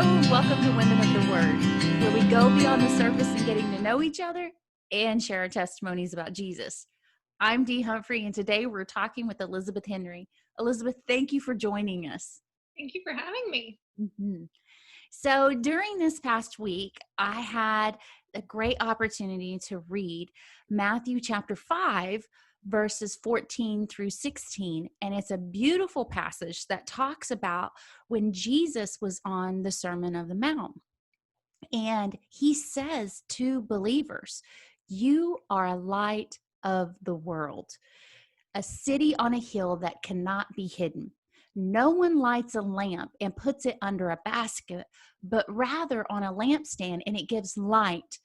and welcome to Women of the Word, where we go beyond the surface and getting to know each other and share our testimonies about Jesus. I'm Dee Humphrey, and today we're talking with Elizabeth Henry. Elizabeth, thank you for joining us. Thank you for having me. Mm-hmm. So during this past week, I had a great opportunity to read Matthew chapter 5, verses 14 through 16. And it's a beautiful passage that talks about when Jesus was on the Sermon of the Mount. And he says to believers, you are a light of the world, a city on a hill that cannot be hidden. No one lights a lamp and puts it under a basket, but rather on a lampstand, and it gives light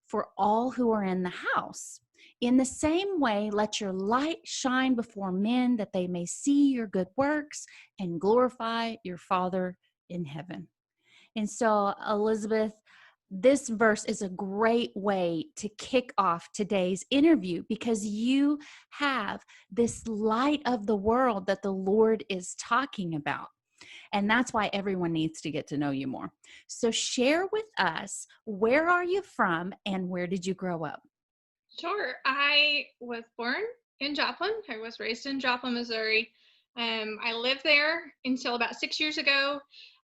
for all who are in the house. In the same way, let your light shine before men, that they may see your good works and glorify your Father in heaven. And so, Elizabeth, this verse is a great way to kick off today's interview, because you have this light of the world that the Lord is talking about. And that's why everyone needs to get to know you more. So share with us, where are you from and where did you grow up? Sure. I was born in Joplin. I was raised in Joplin, Missouri. I lived there until about 6 years ago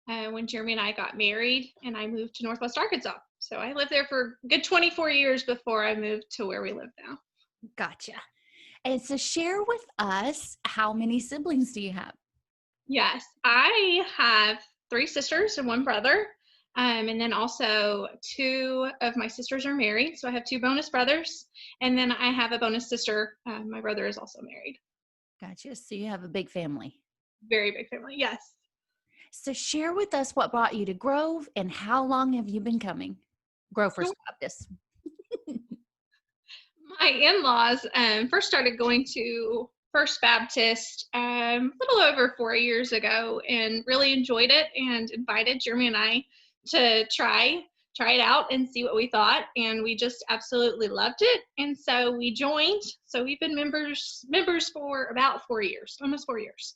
when Jeremy and I got married, and I moved to Northwest Arkansas. So I lived there for a good 24 years before I moved to where we live now. Gotcha. And so share with us, how many siblings do you have? Yes, I have 3 sisters and 1 brother. And then also 2 of my sisters are married. So I have 2 bonus brothers. And then I have a bonus sister. My brother is also married. Gotcha. So you have a big family. Very big family. Yes. So share with us what brought you to Grove and how long have you been coming? Grove First Baptist. My in-laws first started going to First Baptist a little over 4 years ago and really enjoyed it, and invited Jeremy and I to try it out and see what we thought, and we just absolutely loved it, and so we joined. So we've been members for about 4 years, almost 4 years.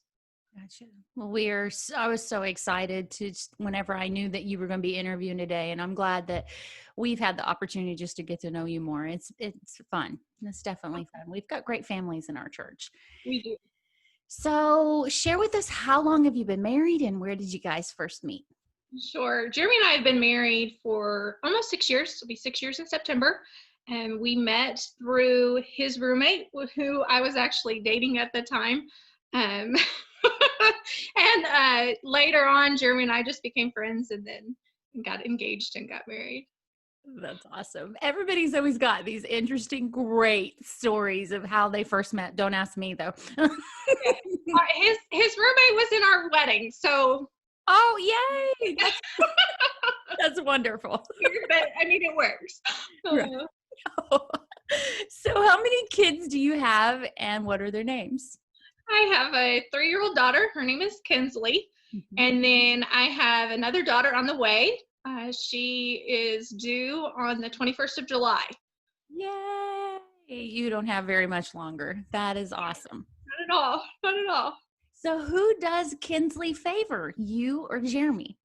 Gotcha. Well, I was so excited whenever I knew that you were going to be interviewing today, and I'm glad that we've had the opportunity just to get to know you more. It's fun. It's definitely fun. We've got great families in our church. We do. So share with us, how long have you been married and where did you guys first meet? Sure. Jeremy and I have been married for almost 6 years. It'll be 6 years in September. And we met through his roommate, who I was actually dating at the time. Um, and later on, Jeremy and I just became friends, and then got engaged and got married. That's awesome. Everybody's always got these interesting, great stories of how they first met. Don't ask me, though. His roommate was in our wedding, so. Oh, yay! That's wonderful. But I mean, it works. Right. So how many kids do you have and what are their names? I have a 3-year-old daughter. Her name is Kinsley. Mm-hmm. And then I have another daughter on the way. She is due on the 21st of July. Yay! You don't have very much longer. That is awesome. Not at all. Not at all. So who does Kinsley favor, you or Jeremy?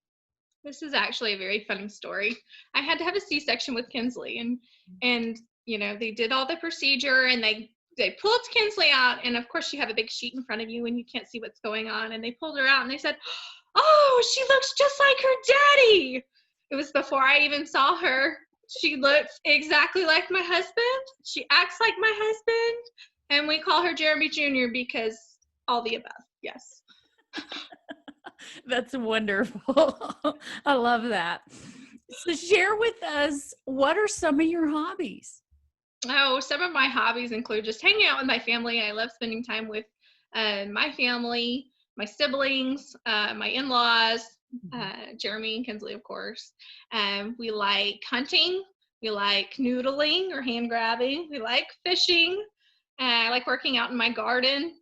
This is actually a very funny story. I had to have a C-section with Kinsley, and you know, they did all the procedure, and they pulled Kinsley out, and of course you have a big sheet in front of you and you can't see what's going on, and they pulled her out and they said, oh, she looks just like her daddy. It was before I even saw her. She looks exactly like my husband. She acts like my husband, and we call her Jeremy Jr. because all the above. Yes. That's wonderful. I love that. So share with us, what are some of your hobbies? Oh, some of my hobbies include just hanging out with my family. I love spending time with my family, my siblings, my in-laws, Jeremy and Kinsley, of course. We like hunting. We like noodling or hand grabbing. We like fishing. I like working out in my garden.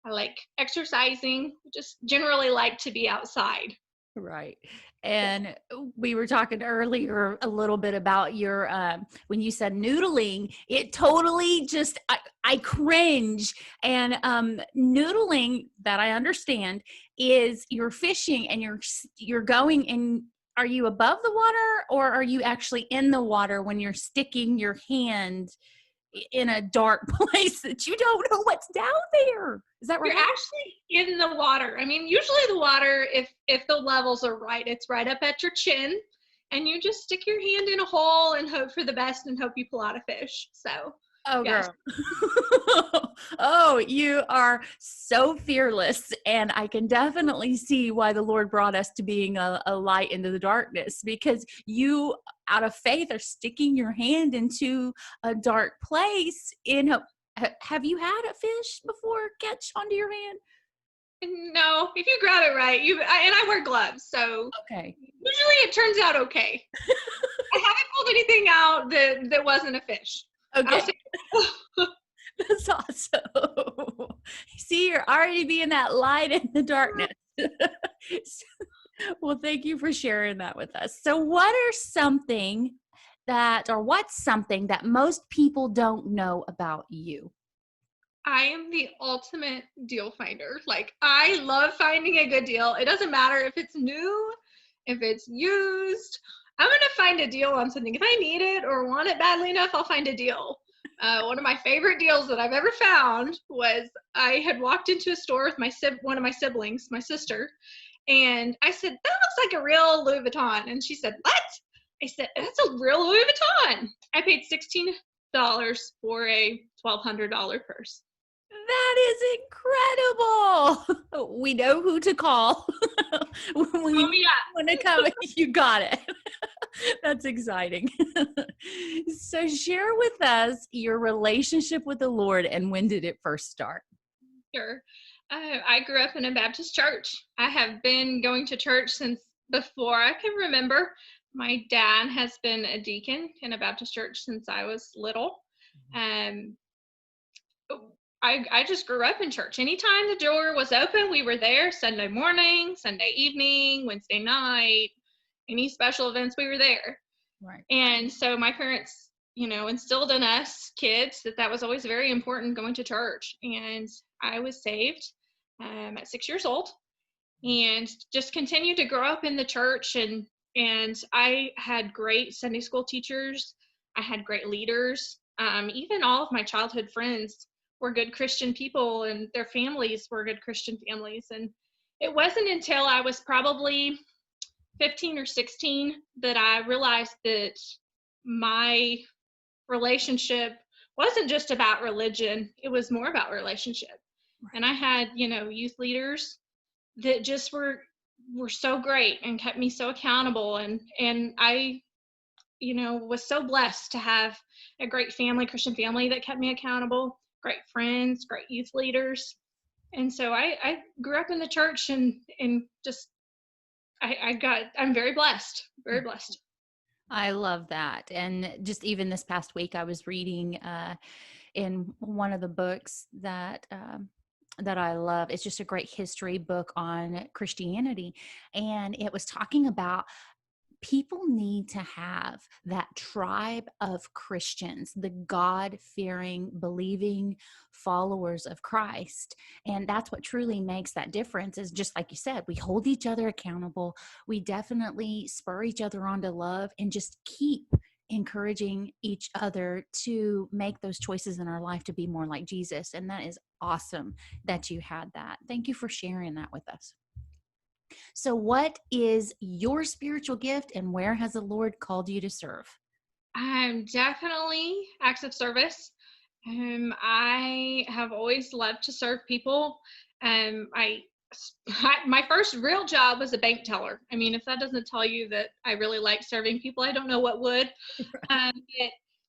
I like exercising. Just generally like to be outside. Right. And we were talking earlier a little bit about your, when you said noodling, it totally just, I cringe. And noodling, that I understand, is you're fishing and you're going and are you above the water, or are you actually in the water when you're sticking your hand in a dark place that you don't know what's down there? Is that You're right? actually in the water. I mean, usually the water, if the levels are right, it's right up at your chin, and you just stick your hand in a hole and hope for the best and hope you pull out a fish. So, Oh, yes. girl. Oh, you are so fearless. And I can definitely see why the Lord brought us to being a light into the darkness, because you, out of faith, are sticking your hand into a dark place. Have you had a fish before catch onto your hand? No, if you grab it right, and I wear gloves, so Okay. usually it turns out okay. I haven't pulled anything out that wasn't a fish. I'll Okay. say. That's awesome. See, you're already being that light in the darkness. Well, thank you for sharing that with us. So, what's something that most people don't know about you? I am the ultimate deal finder. Like, I love finding a good deal. It doesn't matter if it's new, if it's used. I'm going to find a deal on something. If I need it or want it badly enough, I'll find a deal. One of my favorite deals that I've ever found was I had walked into a store with one of my siblings, my sister, and I said, "That looks like a real Louis Vuitton." And she said, "What?" I said, "That's a real Louis Vuitton." I paid $16 for a $1,200 purse. That is incredible. We know who to call when Oh, we yeah. want to come. You got it. That's exciting. So, share with us your relationship with the Lord and when did it first start? Sure. I grew up in a Baptist church. I have been going to church since before I can remember. My dad has been a deacon in a Baptist church since I was little. Um, I just grew up in church. Anytime the door was open, we were there. Sunday morning, Sunday evening, Wednesday night, any special events, we were there. Right. And so my parents, instilled in us kids that was always very important, going to church. And I was saved at 6 years old, and just continued to grow up in the church. And I had great Sunday school teachers. I had great leaders. Even all of my childhood friends were good Christian people, and their families were good Christian families. And it wasn't until I was probably 15 or 16 that I realized that my relationship wasn't just about religion, it was more about relationship. And I had, youth leaders that just were so great and kept me so accountable. And I, was so blessed to have a great family, Christian family, that kept me accountable, great friends, great youth leaders. And so I grew up in the church, and just I'm very blessed, very blessed. I love that. And just even this past week, I was reading in one of the books that I love. It's just a great history book on Christianity, and it was talking about people need to have that tribe of Christians, the God fearing, believing followers of Christ. And that's what truly makes that difference, is just like you said, we hold each other accountable. We definitely spur each other on to love and just keep encouraging each other to make those choices in our life to be more like Jesus. And that is awesome that you had that. Thank you for sharing that with us. So, what is your spiritual gift and where has the Lord called you to serve? I'm definitely acts of service. I have always loved to serve people. My first real job was a bank teller. I mean, if that doesn't tell you that I really like serving people, I don't know what would. But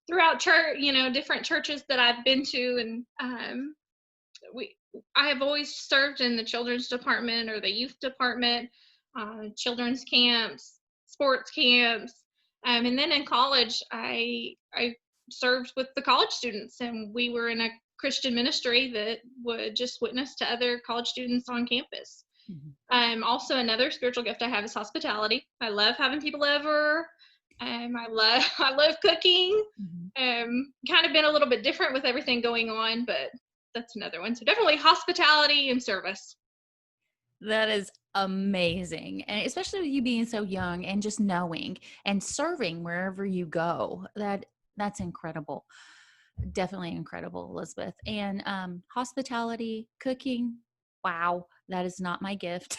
throughout church, different churches that I've been to, and we I have always served in the children's department or the youth department, children's camps, sports camps, and then in college, I served with the college students, and we were in a Christian ministry that would just witness to other college students on campus. Mhm. Also, another spiritual gift I have is hospitality. I love having people over. I love cooking. Mhm. Kind of been a little bit different with everything going on, but that's another one. So definitely hospitality and service. That is amazing. And especially with you being so young and just knowing and serving wherever you go. That's incredible. Definitely incredible, Elizabeth. And hospitality, cooking, wow, that is not my gift.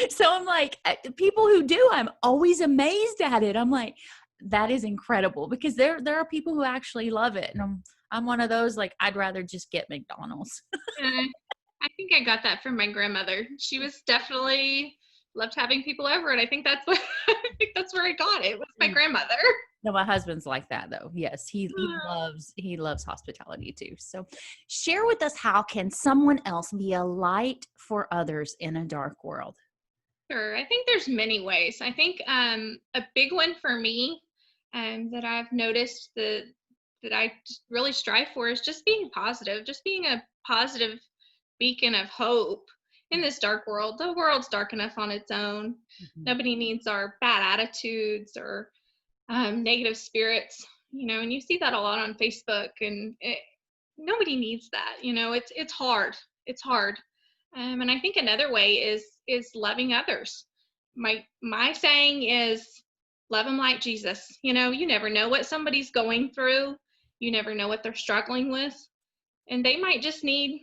So I'm like, people who do, I'm always amazed at it. I'm like, that is incredible, because there are people who actually love it. And I'm one of those, like, I'd rather just get McDonald's. I think I got that from my grandmother. She was definitely loved having people over, and I think that's what I think that's where I got it. Was my grandmother. No, my husband's like that though. Yes, he loves hospitality too. So share with us, how can someone else be a light for others in a dark world? Sure. I think there's many ways. I think a big one for me that I've noticed that I just really strive for is just being positive, just being a positive beacon of hope in this dark world. The world's dark enough on its own. Mhm. Nobody needs our bad attitudes or negative spirits, and you see that a lot on Facebook, and nobody needs that. It's hard. It's hard. And I think another way is loving others. My saying is love them like Jesus. You never know what somebody's going through. You never know what they're struggling with, and they might just need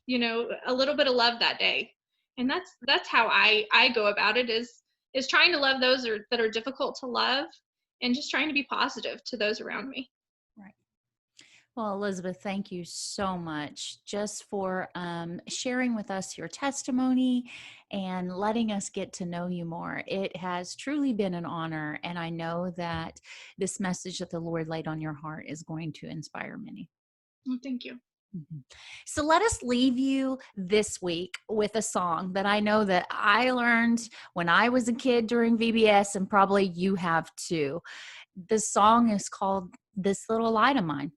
a little bit of love that day. And that's how I go about it, is trying to love those that are difficult to love, and just trying to be positive to those around me. Right. Well, Elizabeth, thank you so much just for sharing with us your testimony and letting us get to know you more. It has truly been an honor, and I know that this message that the Lord laid on your heart is going to inspire many. Well, thank you. Mhm. So let us leave you this week with a song that I know that I learned when I was a kid during VBS, and probably you have too. The song is called This Little Light of Mine.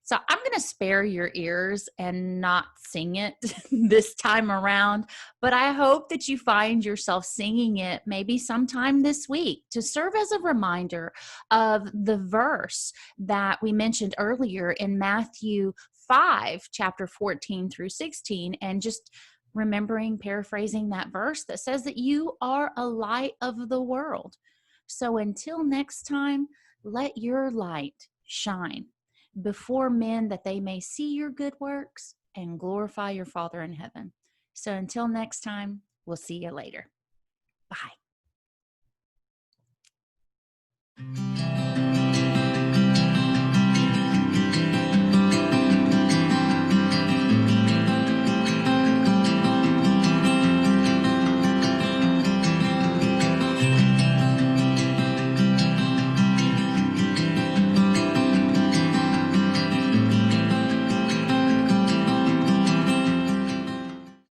So I'm going to spare your ears and not sing it this time around, but I hope that you find yourself singing it maybe sometime this week to serve as a reminder of the verse that we mentioned earlier in Matthew 5, chapter 14 through 16, and just remembering, paraphrasing that verse that says that you are a light of the world. So until next time, let your light shine before men, that they may see your good works and glorify your Father in heaven. So until next time, we'll see you later. Bye.